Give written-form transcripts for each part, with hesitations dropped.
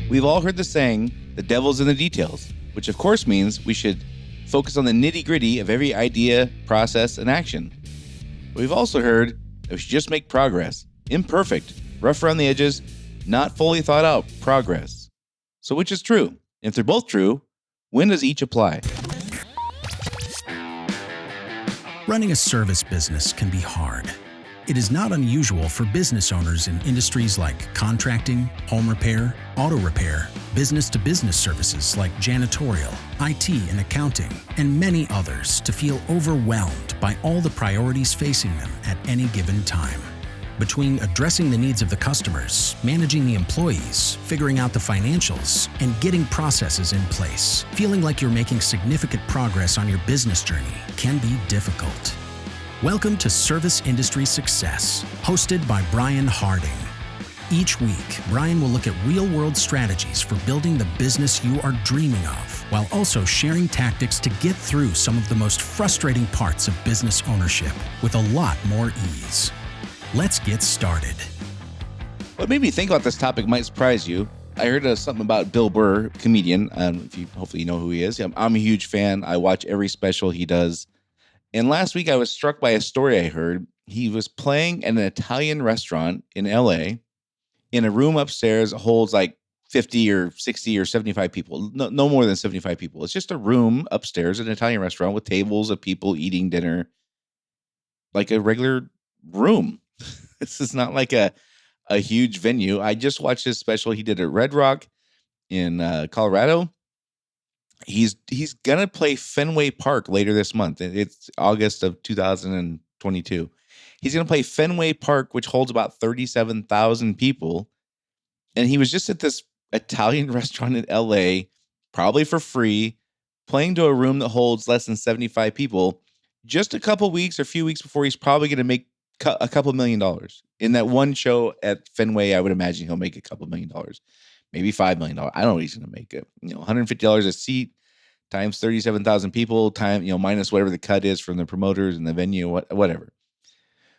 We've all heard the saying, the devil's in the details, which of course means we should focus on the nitty-gritty of every idea, process, and action. But we've also heard that we should just make progress. Imperfect, rough around the edges, not fully thought out progress. So which is true? If they're both true, when does each apply? Running a service business can be hard. It is not unusual for business owners in industries like contracting, home repair, auto repair, business-to-business services like janitorial, IT and accounting, and many others to feel overwhelmed by all the priorities facing them at any given time. Between addressing the needs of the customers, managing the employees, figuring out the financials, and getting processes in place, feeling like you're making significant progress on your business journey can be difficult. Welcome to Service Industry Success, hosted by Brian Harding. Each week, Brian will look at real-world strategies for building the business you are dreaming of, while also sharing tactics to get through some of the most frustrating parts of business ownership with a lot more ease. Let's get started. What made me think about this topic might surprise you. I heard something about Bill Burr, comedian. Hopefully you know who he is. I'm a huge fan. I watch every special he does. And last week, I was struck by a story I heard. He was playing at an Italian restaurant in LA in a room upstairs that holds like 50 or 60 or 75 people. No more than 75 people. It's just a room upstairs at an Italian restaurant with tables of people eating dinner, like a regular room. This is not like a huge venue. I just watched his special he did at Red Rock in Colorado. He's gonna play Fenway Park later this month. It's August of 2022. He's gonna play Fenway Park, which holds about 37,000 people. And he was just at this Italian restaurant in LA, probably for free, playing to a room that holds less than 75 people, just a couple weeks or few weeks before he's probably gonna make a couple $1 million. In that one show at Fenway, I would imagine he'll make a couple $1 million. Maybe $5 million. I don't know what he's going to make it. $150 a seat times 37,000 people, minus whatever the cut is from the promoters and the venue, whatever.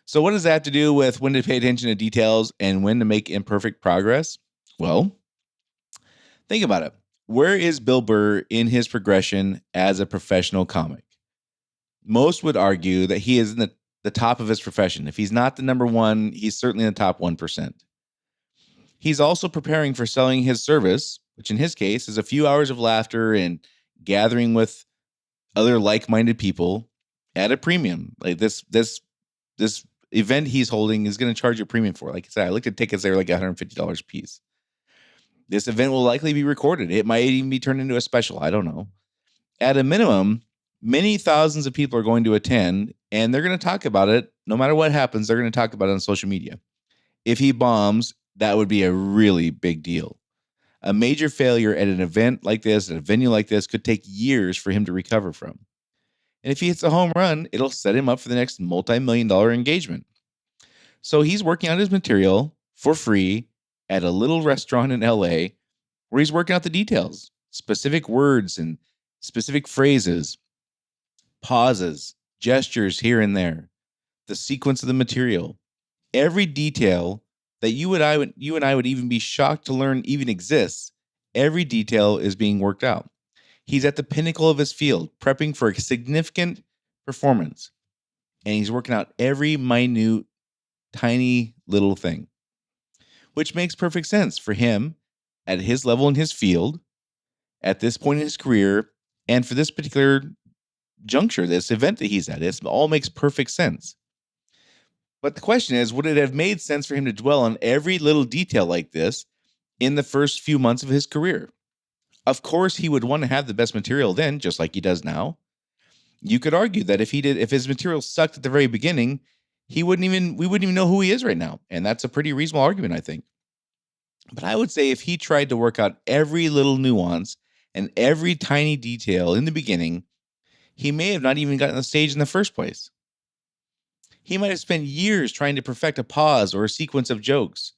So what does that have to do with when to pay attention to details and when to make imperfect progress? Well, think about it. Where is Bill Burr in his progression as a professional comic? Most would argue that he is in the top of his profession. If he's not the number one, he's certainly in the top 1%. He's also preparing for selling his service, which in his case is a few hours of laughter and gathering with other like-minded people at a premium. Like this event he's holding is going to charge a premium for. Like I said, I looked at tickets, they were like $150 a piece. This event will likely be recorded. It might even be turned into a special. I don't know. At a minimum, many thousands of people are going to attend, and they're going to talk about it. No matter what happens, they're going to talk about it on social media. If he bombs, that would be a really big deal. A major failure at an event like this, at a venue like this, could take years for him to recover from. And if he hits a home run, it'll set him up for the next multi-million-dollar engagement. So he's working on his material for free at a little restaurant in LA where he's working out the details, specific words and specific phrases, pauses, gestures here and there, the sequence of the material, every detail that you and I would even be shocked to learn even exists. Every detail is being worked out. He's at the pinnacle of his field, prepping for a significant performance. And he's working out every minute, tiny little thing, which makes perfect sense for him at his level in his field, at this point in his career, and for this particular juncture, this event that he's at. It all makes perfect sense. But the question is, would it have made sense for him to dwell on every little detail like this in the first few months of his career? Of course, he would want to have the best material then, just like he does now. You could argue that if his material sucked at the very beginning, we wouldn't even know who he is right now. And that's a pretty reasonable argument, I think. But I would say if he tried to work out every little nuance and every tiny detail in the beginning, he may have not even gotten on the stage in the first place. He might have spent years trying to perfect a pause or a sequence of jokes,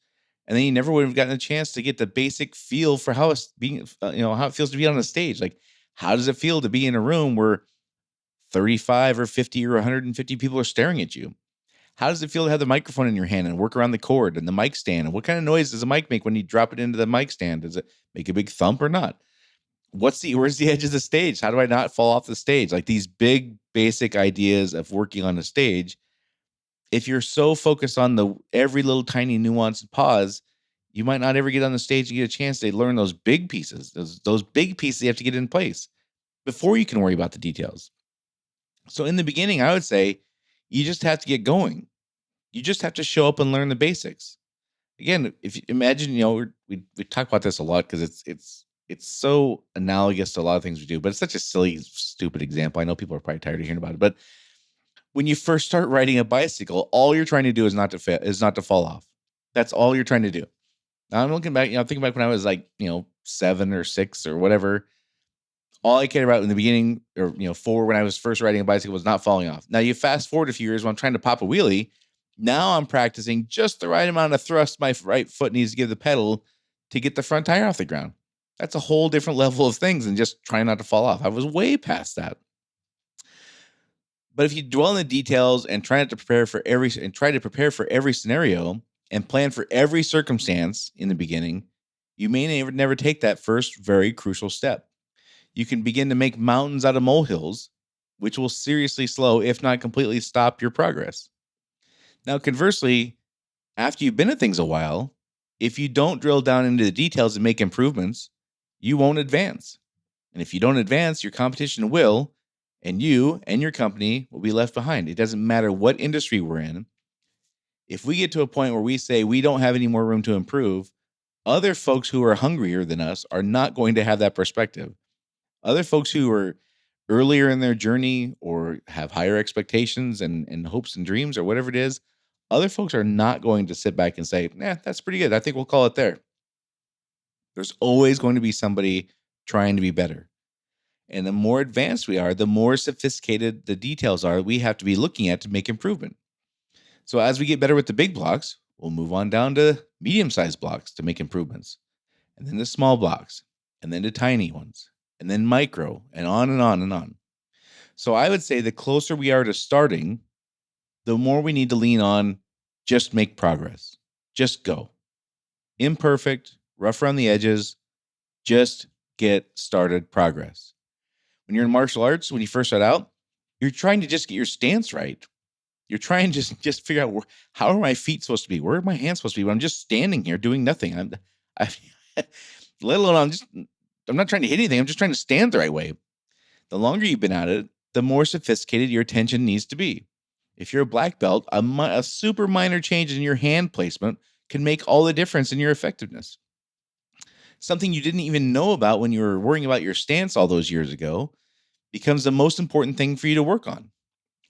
and then he never would have gotten a chance to get the basic feel for how it's being, how it feels to be on a stage. Like, how does it feel to be in a room where 35 or 50 or 150 people are staring at you? How does it feel to have the microphone in your hand and work around the cord and the mic stand? And what kind of noise does a mic make when you drop it into the mic stand? Does it make a big thump or not? Where's the edge of the stage? How do I not fall off the stage? Like these big basic ideas of working on a stage. If you're so focused on the every little tiny nuance and pause, you might not ever get on the stage and get a chance to learn those big pieces. Those big pieces you have to get in place before you can worry about the details. So in the beginning, I would say you just have to get going. You just have to show up and learn the basics. Again, if you imagine, we talk about this a lot because it's so analogous to a lot of things we do, but it's such a silly, stupid example. I know people are probably tired of hearing about it, but when you first start riding a bicycle, all you're trying to do is not to fall off. That's all you're trying to do. Now I'm looking back, thinking back when I was like, 7 or 6 or whatever. All I cared about in the beginning, or 4 when I was first riding a bicycle, was not falling off. Now you fast forward a few years when I'm trying to pop a wheelie. Now I'm practicing just the right amount of thrust my right foot needs to give the pedal to get the front tire off the ground. That's a whole different level of things than just trying not to fall off. I was way past that. But if you dwell in the details and try to prepare for every scenario and plan for every circumstance in the beginning, you may never take that first very crucial step. You can begin to make mountains out of molehills, which will seriously slow, if not completely stop, your progress. Now, conversely, after you've been at things a while, if you don't drill down into the details and make improvements, you won't advance. And if you don't advance, your competition will, and you and your company will be left behind. It doesn't matter what industry we're in. If we get to a point where we say we don't have any more room to improve, other folks who are hungrier than us are not going to have that perspective. Other folks who are earlier in their journey or have higher expectations and hopes and dreams or whatever it is, other folks are not going to sit back and say, nah, that's pretty good. I think we'll call it there. There's always going to be somebody trying to be better. And the more advanced we are, the more sophisticated the details are we have to be looking at to make improvement. So as we get better with the big blocks, we'll move on down to medium-sized blocks to make improvements, and then the small blocks, and then to tiny ones, and then micro, and on and on and on. So I would say the closer we are to starting, the more we need to lean on just make progress. Just go. Imperfect, rough around the edges, just get started progress. When you're in martial arts, when you first start out, you're trying to just get your stance right. You're trying to just figure out how are my feet supposed to be? Where are my hands supposed to be? When I'm just standing here doing nothing. I let alone I'm not trying to hit anything. I'm just trying to stand the right way. The longer you've been at it, the more sophisticated your attention needs to be. If you're a black belt, a super minor change in your hand placement can make all the difference in your effectiveness. Something you didn't even know about when you were worrying about your stance all those years ago becomes the most important thing for you to work on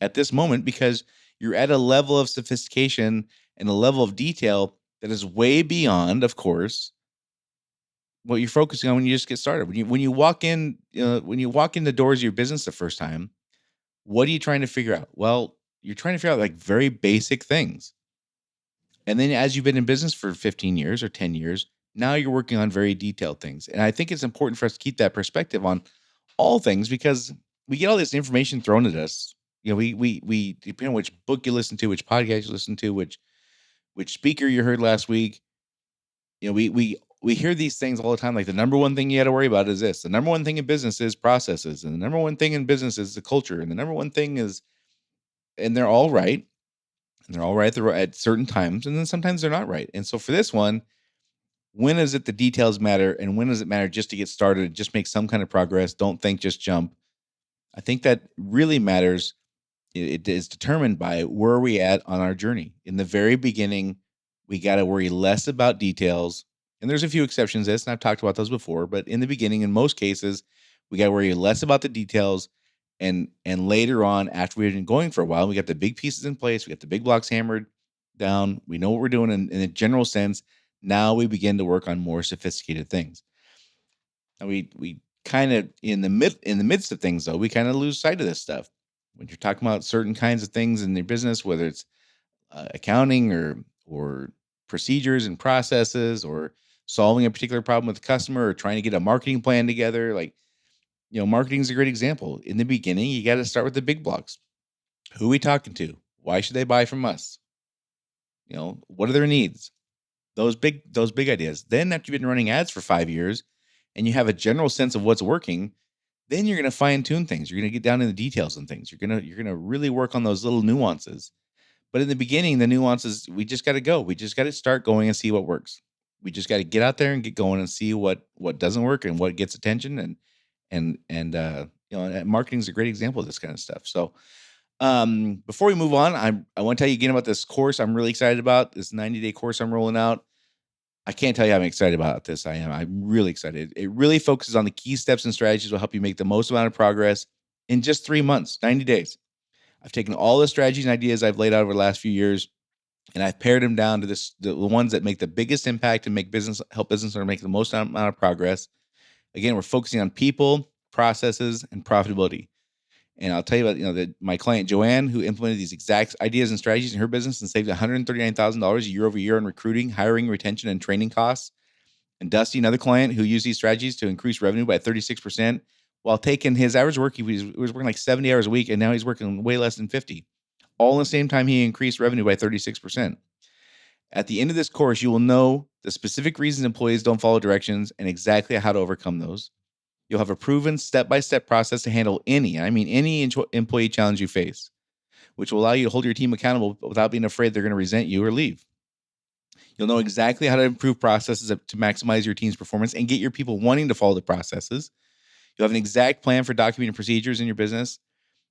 at this moment, because you're at a level of sophistication and a level of detail that is way beyond, of course, what you're focusing on when you just get started. When you walk in, when you walk in the doors of your business the first time, what are you trying to figure out? Well, you're trying to figure out like very basic things. And then as you've been in business for 15 years or 10 years, now you're working on very detailed things. And I think it's important for us to keep that perspective on all things, because we get all this information thrown at us. We depending on which book you listen to, which podcast you listen to, which speaker you heard last week. We hear these things all the time. Like the number one thing you got to worry about is this. The number one thing in business is processes, and the number one thing in business is the culture, and the number one thing is, and they're all right, and they're all right at certain times, and then sometimes they're not right. And so for this one, when is it the details matter, and when does it matter just to get started, just make some kind of progress? Don't think, just jump. I think that really matters. It is determined by where are we at on our journey. In the very beginning, we got to worry less about details. And there's a few exceptions to this, and I've talked about those before. But in the beginning, in most cases, we got to worry less about the details. And later on, after we've been going for a while, we got the big pieces in place. We got the big blocks hammered down. We know what we're doing in a general sense. Now we begin to work on more sophisticated things. And we kind of in the midst of things, though, we kind of lose sight of this stuff. When you're talking about certain kinds of things in your business, whether it's accounting or procedures and processes, or solving a particular problem with the customer, or trying to get a marketing plan together, like, marketing is a great example. In the beginning, you got to start with the big blocks. Who are we talking to? Why should they buy from us? What are their needs? Those big ideas. Then after you've been running ads for 5 years and you have a general sense of what's working, then you're going to fine tune things. You're going to get down in the details and things. You're going to really work on those little nuances. But in the beginning, the nuances, we just got to go. We just got to start going and see what works. We just got to get out there and get going and see what doesn't work and what gets attention. And marketing is a great example of this kind of stuff. So before we move on, I want to tell you again about this course I'm really excited about, this 90-day course I'm rolling out. I can't tell you how I'm excited about this. I'm really excited. It really focuses on the key steps and strategies that will help you make the most amount of progress in just 3 months, 90 days. I've taken all the strategies and ideas I've laid out over the last few years, and I've pared them down to the ones that make the biggest impact and help business owners make the most amount of progress. Again, we're focusing on people, processes, and profitability. And I'll tell you about, my client Joanne, who implemented these exact ideas and strategies in her business and saved $139,000 year over year on recruiting, hiring, retention, and training costs. And Dusty, another client who used these strategies to increase revenue by 36%, while taking his average work, he was working like 70 hours a week, and now he's working way less than 50. All in the same time, he increased revenue by 36%. At the end of this course, you will know the specific reasons employees don't follow directions and exactly how to overcome those. You'll have a proven step-by-step process to handle any employee challenge you face, which will allow you to hold your team accountable without being afraid they're going to resent you or leave. You'll know exactly how to improve processes to maximize your team's performance and get your people wanting to follow the processes. You'll have an exact plan for documenting procedures in your business.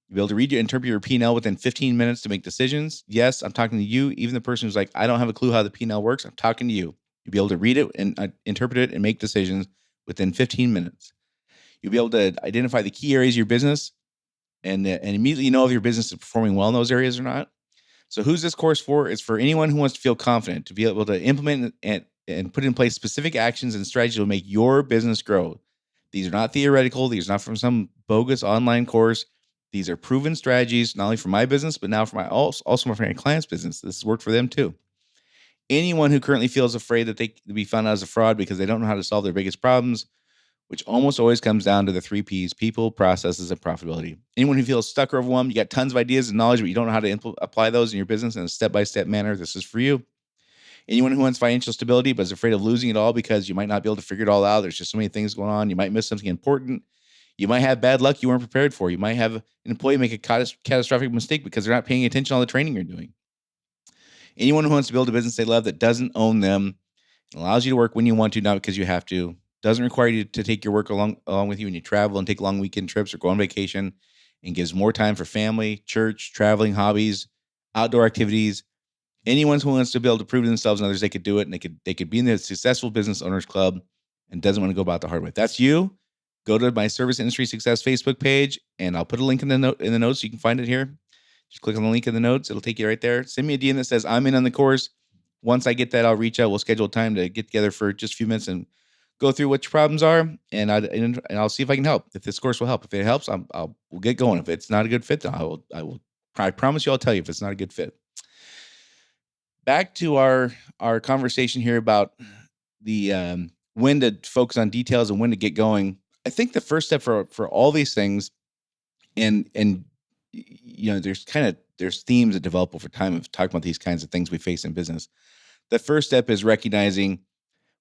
You'll be able to read and interpret your P&L within 15 minutes to make decisions. Yes, I'm talking to you, even the person who's like, I don't have a clue how the P&L works. I'm talking to you. You'll be able to read it and interpret it and make decisions within 15 minutes. You'll be able to identify the key areas of your business and immediately know if your business is performing well in those areas or not. So who's this course for? It's for anyone who wants to feel confident, to be able to implement and put in place specific actions and strategies that will make your business grow. These are not theoretical. These are not from some bogus online course. These are proven strategies, not only for my business, but now for also for my client's business. This has worked for them too. Anyone who currently feels afraid that they could be found out as a fraud because they don't know how to solve their biggest problems, which almost always comes down to the 3 Ps: people, processes, and profitability. Anyone who feels stuck or overwhelmed, you got tons of ideas and knowledge, but you don't know how to apply those in your business in a step-by-step manner, this is for you. Anyone who wants financial stability but is afraid of losing it all because you might not be able to figure it all out. There's just so many things going on. You might miss something important. You might have bad luck you weren't prepared for. You might have an employee make a catastrophic mistake because they're not paying attention to all the training you're doing. Anyone who wants to build a business they love that doesn't own them, allows you to work when you want to, not because you have to, doesn't require you to take your work along with you when you travel and take long weekend trips or go on vacation, and gives more time for family, church, traveling, hobbies, outdoor activities. Anyone who wants to be able to prove to themselves and others they could do it, and they could be in the Successful Business Owners Club and doesn't want to go about the hard way. If that's you, go to my Service Industry Success Facebook page, and I'll put a link in the notes so you can find it here. Just click on the link in the notes. It'll take you right there. Send me a DM that says I'm in on the course. Once I get that, I'll reach out. We'll schedule time to get together for just a few minutes and go through what your problems are, and I'll see if I can help. If this course will help, if it helps, we'll get going. If it's not a good fit, then I promise you, I'll tell you if it's not a good fit. Back to our conversation here about the when to focus on details and when to get going. I think the first step for all these things, and there's themes that develop over time of talking about these kinds of things we face in business. The first step is recognizing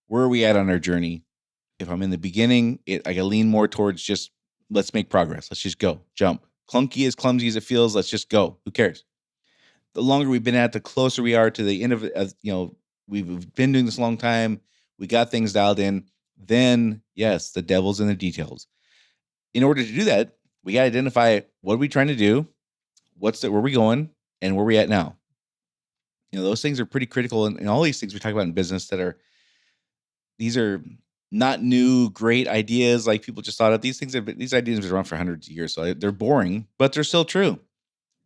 where are we at on our journey. If I'm in the beginning, I gotta lean more towards just let's make progress. Let's just go, jump. Clunky as clumsy as it feels, let's just go. Who cares? The longer we've been at, the closer we are to the end of it. We've been doing this a long time. We got things dialed in. Then, yes, the devil's in the details. In order to do that, we got to identify what are we trying to do, where we going, and where we at now. Those things are pretty critical, and all these things we talk about in business these are not new, great ideas like people just thought of. These ideas have been around for hundreds of years, so they're boring, but they're still true.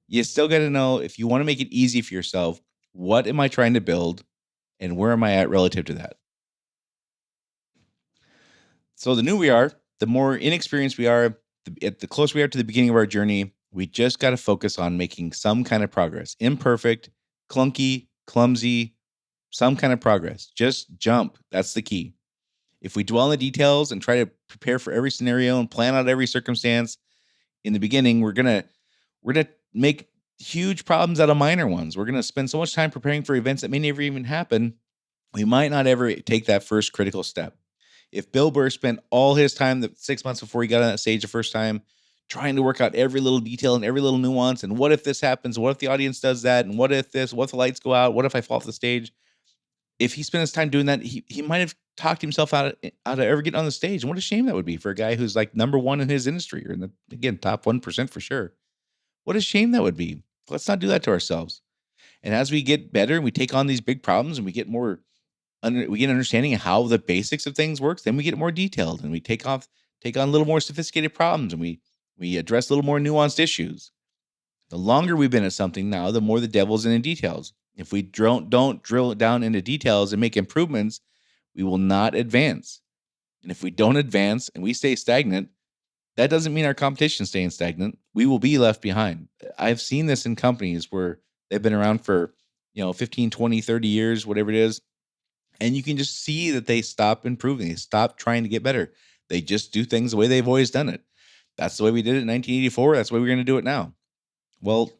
You still got to know, if you want to make it easy for yourself, what am I trying to build and where am I at relative to that? So the newer we are, the more inexperienced we are, the closer we are to the beginning of our journey, we just got to focus on making some kind of progress. Imperfect, clunky, clumsy, some kind of progress. Just jump. That's the key. If we dwell on the details and try to prepare for every scenario and plan out every circumstance in the beginning, we're gonna make huge problems out of minor ones. We're going to spend so much time preparing for events that may never even happen. We might not ever take that first critical step. If Bill Burr spent all his time, the 6 months before he got on that stage the first time, trying to work out every little detail and every little nuance, and what if this happens? What if the audience does that? And what if this? What if the lights go out? What if I fall off the stage? If he spent his time doing that, he might have talked himself out of ever getting on the stage. And what a shame that would be for a guy who's like number one in his industry, or in the, again, top 1% for sure. What a shame that would be. Let's not do that to ourselves. And as we get better and we take on these big problems and we get more we get understanding of how the basics of things works, then we get more detailed and we take on a little more sophisticated problems, and we address a little more nuanced issues. The longer we've been at something now, the more the devil's in the details. If we don't drill down into details and make improvements, we will not advance. And if we don't advance and we stay stagnant, that doesn't mean our competition staying stagnant. We will be left behind. I've seen this in companies where they've been around for 15, 20, 30 years, whatever it is. And you can just see that they stop improving. They stop trying to get better. They just do things the way they've always done it. That's the way we did it in 1984. That's the way we're going to do it now. Well,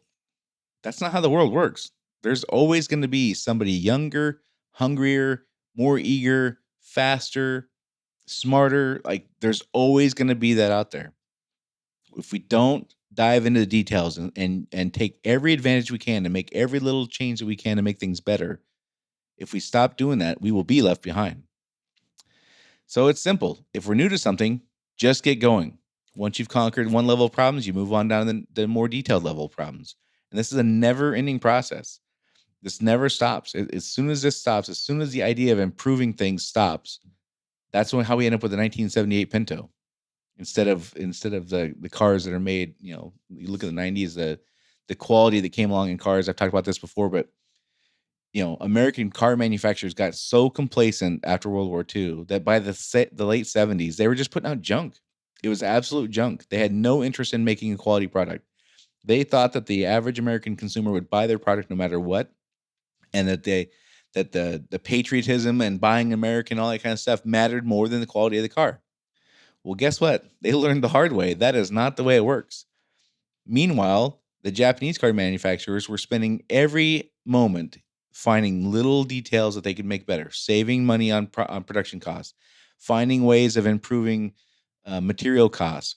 that's not how the world works. There's always going to be somebody younger, hungrier, more eager, faster, smarter. Like, there's always going to be that out there. If we don't dive into the details and take every advantage we can to make every little change that we can to make things better, if we stop doing that, we will be left behind. So it's simple. If we're new to something, just get going. Once you've conquered one level of problems, you move on down to the more detailed level of problems. And this is a never-ending process. This never stops. As soon as this stops, as soon as the idea of improving things stops, that's how we end up with the 1978 Pinto. Instead of the cars that are made, you look at the 90s, the quality that came along in cars. I've talked about this before, but American car manufacturers got so complacent after World War II that by the late 70s, they were just putting out junk. It was absolute junk. They had no interest in making a quality product. They thought that the average American consumer would buy their product no matter what, and that the patriotism and buying American, all that kind of stuff mattered more than the quality of the car. Well, guess what? They learned the hard way. That is not the way it works. Meanwhile, the Japanese car manufacturers were spending every moment finding little details that they could make better, saving money on production costs, finding ways of improving material costs,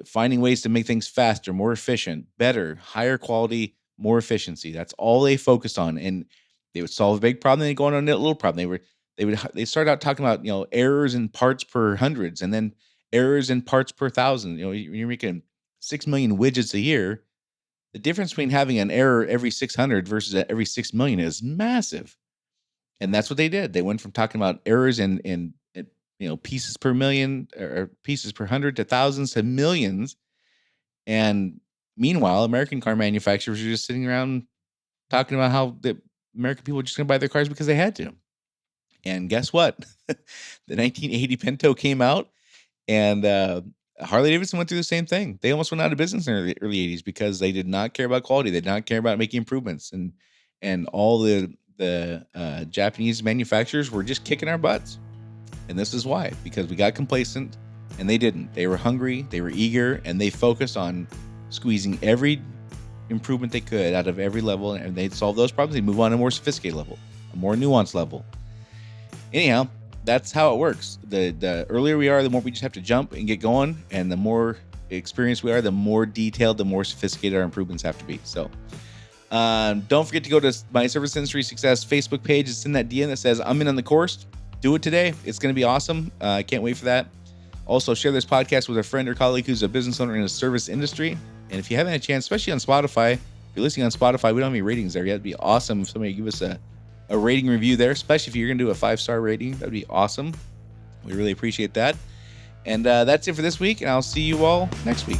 finding ways to make things faster, more efficient, better, higher quality, more efficiency. That's all they focused on. And they would solve a big problem, then they go on a little problem. They start out talking about errors in parts per hundreds, and then errors in parts per thousand. You're making 6 million widgets a year. The difference between having an error every 600 versus every 6 million is massive. And that's what they did. They went from talking about errors in pieces per million or pieces per hundred to thousands to millions. And meanwhile, American car manufacturers are just sitting around talking about how the American people are just going to buy their cars because they had to. And guess what? The 1980 Pinto came out, and Harley Davidson went through the same thing. They almost went out of business in the early 80s because they did not care about quality. They did not care about making improvements. And all the Japanese manufacturers were just kicking our butts. And this is why, because we got complacent and they didn't. They were hungry, they were eager, and they focused on squeezing every improvement they could out of every level. And they'd solve those problems. They'd move on to a more sophisticated level, a more nuanced level. Anyhow, that's how it works. The earlier we are, the more we just have to jump and get going. And the more experienced we are, the more detailed, the more sophisticated our improvements have to be. So don't forget to go to my Service Industry Success Facebook page. It's in that DM that says I'm in on the course. Do it today. It's going to be awesome. I can't wait for that. Also, share this podcast with a friend or colleague who's a business owner in a service industry. And if you haven't had a chance, especially on Spotify, if you're listening on Spotify, we don't have any ratings there yet. It'd be awesome if somebody give us a rating review there, especially if you're going to do a 5-star rating. That'd be awesome. We really appreciate that. And that's it for this week, and I'll see you all next week.